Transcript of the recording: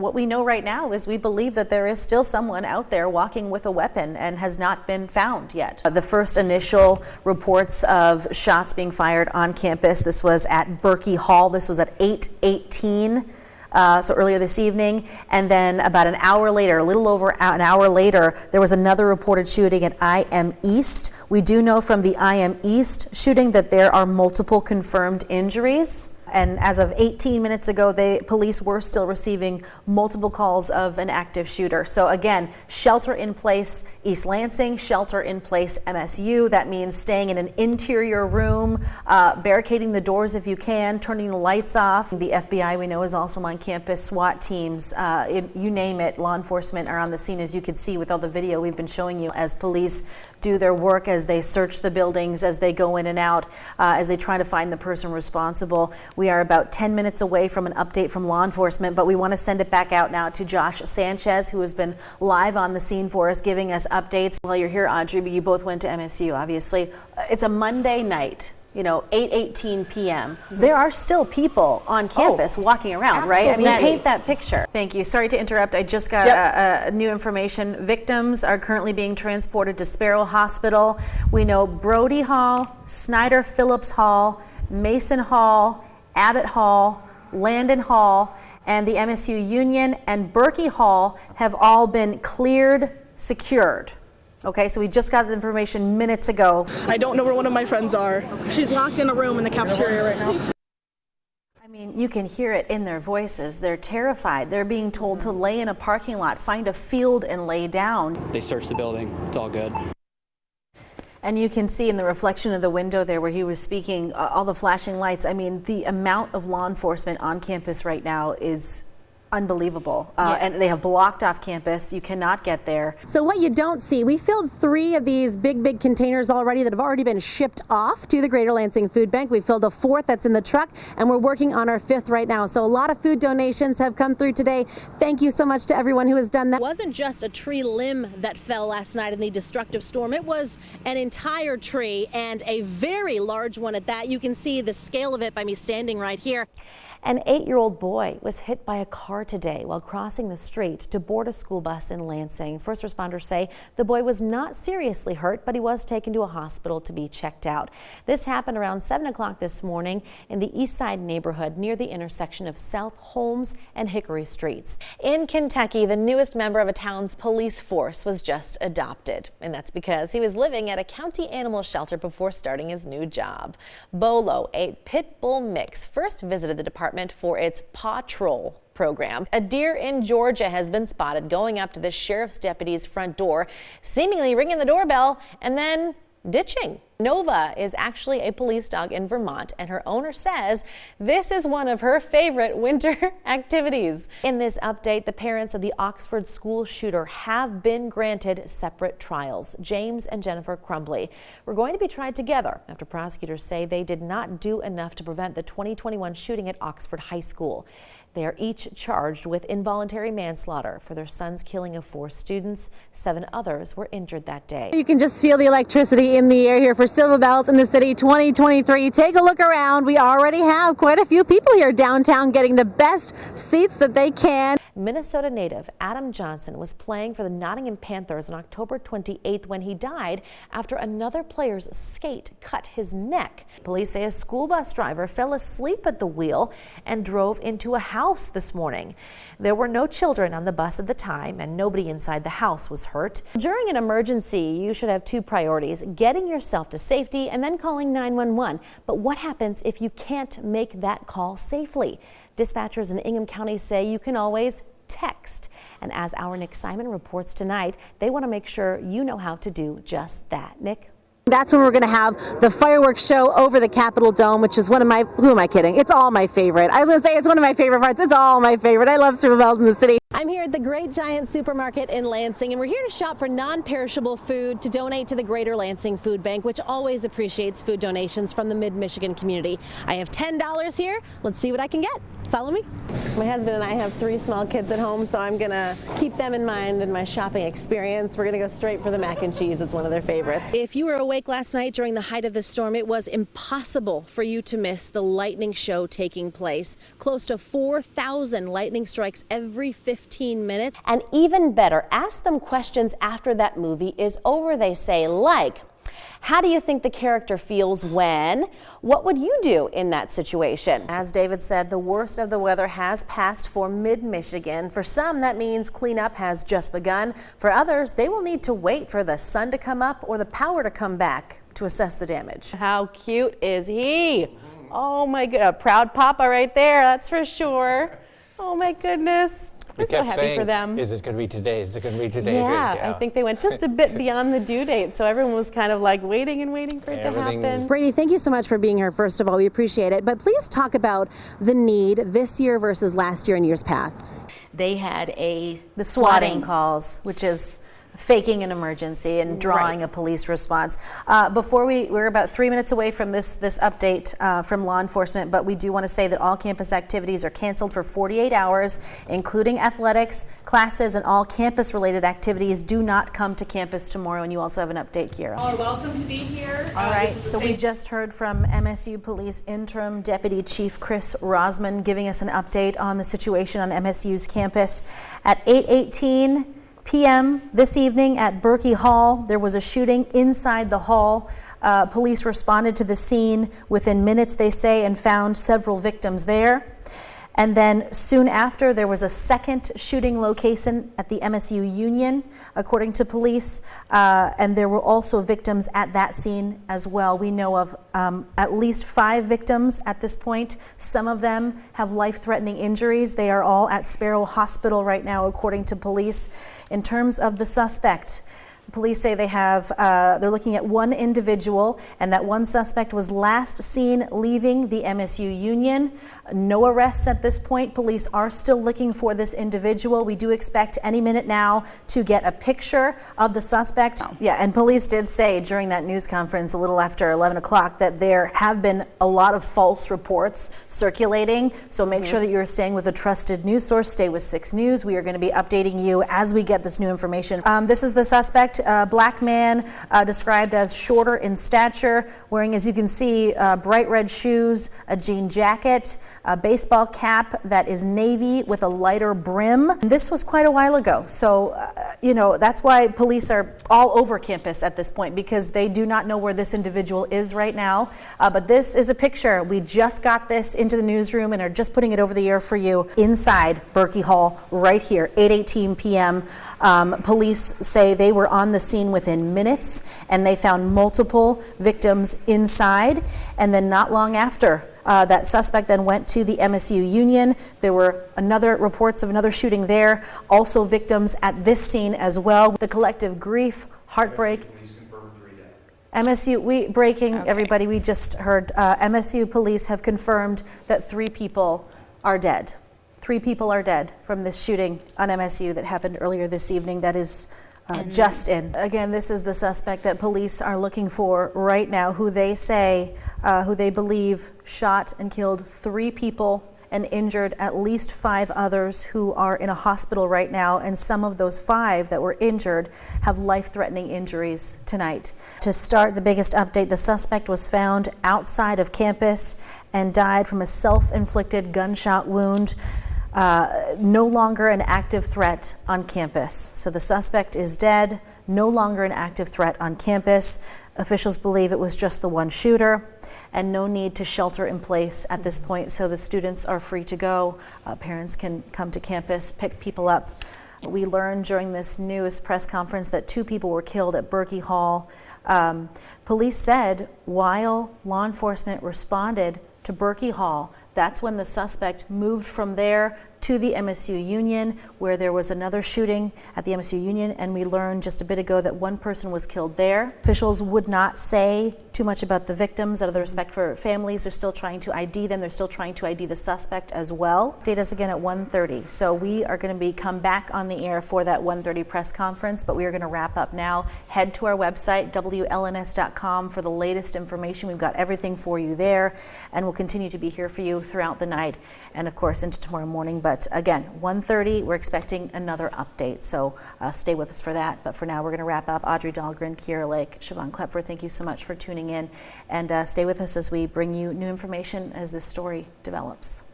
what we know right now is we believe that there is still someone out there walking with a weapon and has not been found yet. The first initial reports of shots being fired on campus, this was at Berkey Hall. This was at 8:18. So earlier this evening, and then about an hour later, a little over an hour later, there was another reported shooting at IM East. We do know from the IM East shooting that there are multiple confirmed injuries. And as of 18 minutes ago, the police were still receiving multiple calls of an active shooter. So again, shelter in place East Lansing, shelter in place MSU. That means staying in an interior room, barricading the doors if you can, turning the lights off. The FBI, we know, is also on campus. SWAT teams, you name it, law enforcement are on the scene, as you can see with all the video we've been showing you, as police do their work, as they search the buildings, as they go in and out, as they try to find the person responsible. We are about 10 minutes away from an update from law enforcement, but we want to send it back out now to Josh Sanchez, who has been live on the scene for us, giving us updates. While you're here, Audrey, but you both went to MSU, obviously. It's a Monday night. 8:18 p.m. There are still people on campus walking around, right? I mean, paint that picture. Thank you. Sorry to interrupt. I just got new information. Victims are currently being transported to Sparrow Hospital. We know Brody Hall, Snyder Phillips Hall, Mason Hall, Abbott Hall, Landon Hall, and the MSU Union and Berkey Hall have all been cleared, secured. Okay, so we just got the information minutes ago. I don't know where one of my friends are. She's locked in a room in the cafeteria right now. I mean, you can hear it in their voices. They're terrified. They're being told to lay in a parking lot, find a field and lay down. They searched the building. It's all good. And you can see in the reflection of the window there where he was speaking, all the flashing lights. I mean, the amount of law enforcement on campus right now is unbelievable. And they have blocked off campus. You cannot get there. So what you don't see, we filled 3 of these big containers already that have already been shipped off to the Greater Lansing Food Bank. We filled a 4th that's in the truck, and we're working on our 5th right now. So a lot of food donations have come through today. Thank you so much to everyone who has done that. It wasn't just a tree limb that fell last night in the destructive storm. It was an entire tree, and a very large one at that. You can see the scale of it by me standing right here. An 8-year-old boy was hit by a car today while crossing the street to board a school bus in Lansing. First responders say the boy was not seriously hurt, but he was taken to a hospital to be checked out. This happened around 7 o'clock this morning in the East Side neighborhood near the intersection of South Holmes and Hickory Streets. In Kentucky, the newest member of a town's police force was just adopted, and that's because he was living at a county animal shelter before starting his new job. Bolo, a pit bull mix, first visited the department for its Paw Troll program. A deer in Georgia has been spotted going up to the sheriff's deputy's front door, seemingly ringing the doorbell and then ditching. Nova is actually a police dog in Vermont, and her owner says this is one of her favorite winter activities. In this update, the parents of the Oxford school shooter have been granted separate trials. James and Jennifer Crumbly were going to be tried together after prosecutors say they did not do enough to prevent the 2021 shooting at Oxford High School. They are each charged with involuntary manslaughter for their son's killing of 4 students. 7 others were injured that day. You can just feel the electricity in the air here for Silver Bells in the City 2023. Take a look around. We already have quite a few people here downtown getting the best seats that they can. Minnesota native Adam Johnson was playing for the Nottingham Panthers on October 28th when he died after another player's skate cut his neck. Police say a school bus driver fell asleep at the wheel and drove into a house this morning. There were no children on the bus at the time, and nobody inside the house was hurt. During an emergency, you should have 2 priorities: getting yourself to safety and then calling 911. But what happens if you can't make that call safely? Dispatchers in Ingham County say you can always text. And as our Nick Simon reports tonight, they want to make sure you know how to do just that. Nick? That's when we're going to have the fireworks show over the Capitol Dome, which is one of my, who am I kidding? It's all my favorite. I was going to say it's one of my favorite parts. It's all my favorite. I love Silver Bells in the City. I'm here at the Great Giant Supermarket in Lansing, and we're here to shop for non-perishable food to donate to the Greater Lansing Food Bank, which always appreciates food donations from the Mid-Michigan community. I have $10 here. Let's see what I can get. Follow me. My husband and I have 3 small kids at home, so I'm gonna keep them in mind in my shopping experience. We're gonna go straight for the mac and cheese. It's one of their favorites. If you were awake last night during the height of the storm, it was impossible for you to miss the lightning show taking place. Close to 4,000 lightning strikes every 15 minutes. And even better, ask them questions after that movie is over, they say, like, how do you think the character feels when? What would you do in that situation? As David said, the worst of the weather has passed for mid-Michigan. For some, that means cleanup has just begun. For others, they will need to wait for the sun to come up or the power to come back to assess the damage. How cute is he? Oh my god, a proud papa right there, that's for sure. Oh my goodness. We're so happy for them. Is it going to be today? Is it going to be today? Yeah, I think they went just a bit beyond the due date, so everyone was kind of like waiting and waiting for it to happen. Brady, thank you so much for being here. First of all, we appreciate it. But please talk about the need this year versus last year and years past. They had the swatting calls, which is faking an emergency and drawing a police response. We're about 3 minutes away from this update from law enforcement, but we do want to say that all campus activities are canceled for 48 hours, including athletics, classes, and all campus-related activities. Do not come to campus tomorrow, and you also have an update here. All are welcome to be here. All right, so we just heard from MSU Police Interim Deputy Chief Chris Rosman giving us an update on the situation on MSU's campus. At 8:18 p.m. this evening at Berkey Hall, there was a shooting inside the hall. Police responded to the scene within minutes, they say, and found several victims there. And then soon after, there was a second shooting location at the MSU Union, according to police, and there were also victims at that scene as well. We know of at least 5 victims at this point. Some of them have life-threatening injuries. They are all at Sparrow Hospital right now, according to police. In terms of the suspect, police say they're looking at one individual, and that one suspect was last seen leaving the MSU Union. No arrests at this point. Police are still looking for this individual. We do expect any minute now to get a picture of the suspect. Yeah, and police did say during that news conference a little after 11 o'clock that there have been a lot of false reports circulating. So make sure that you're staying with a trusted news source. Stay with 6 News. We are going to be updating you as we get this new information. This is the suspect, a black man described as shorter in stature, wearing, as you can see, bright red shoes, a jean jacket, a baseball cap that is navy with a lighter brim. And this was quite a while ago, so that's why police are all over campus at this point, because they do not know where this individual is right now. But this is a picture. We just got this into the newsroom and are just putting it over the air for you inside Berkey Hall right here, 8:18 p.m. Police say they were on the scene within minutes, and they found multiple victims inside. And then not long after, that suspect then went to the MSU Union. There were reports of another shooting there, also victims at this scene as well. The collective grief, heartbreak. Everybody, we just heard MSU police have confirmed that 3 people are dead. 3 people are dead from this shooting on MSU that happened earlier this evening. That is just in. Again, this is the suspect that police are looking for right now, who they believe shot and killed 3 people and injured at least 5 others who are in a hospital right now. And some of those 5 that were injured have life-threatening injuries tonight. To start the biggest update, the suspect was found outside of campus and died from a self-inflicted gunshot wound. No longer an active threat on campus. So the suspect is dead, no longer an active threat on campus. Officials believe it was just the one shooter, and no need to shelter in place at this point, so the students are free to go. Parents can come to campus, pick people up. We learned during this newest press conference that 2 people were killed at Berkey Hall. Police said while law enforcement responded to Berkey Hall, that's when the suspect moved from there to the MSU Union, where there was another shooting at the MSU Union, and we learned just a bit ago that 1 person was killed there. Officials would not say to too much about the victims out of the respect for families. They're still trying to ID them. They're still trying to ID the suspect as well. Date us again at 1:30. So we are going to come back on the air for that 1:30 press conference, but we are going to wrap up now. Head to our website, WLNS.com, for the latest information. We've got everything for you there, and we'll continue to be here for you throughout the night and, of course, into tomorrow morning. But again, 1:30, we're expecting another update. So stay with us for that. But for now, we're going to wrap up. Audrey Dahlgren, Kiera Lake, Chivon Kloepfer, thank you so much for tuning in. And stay with us as we bring you new information as this story develops.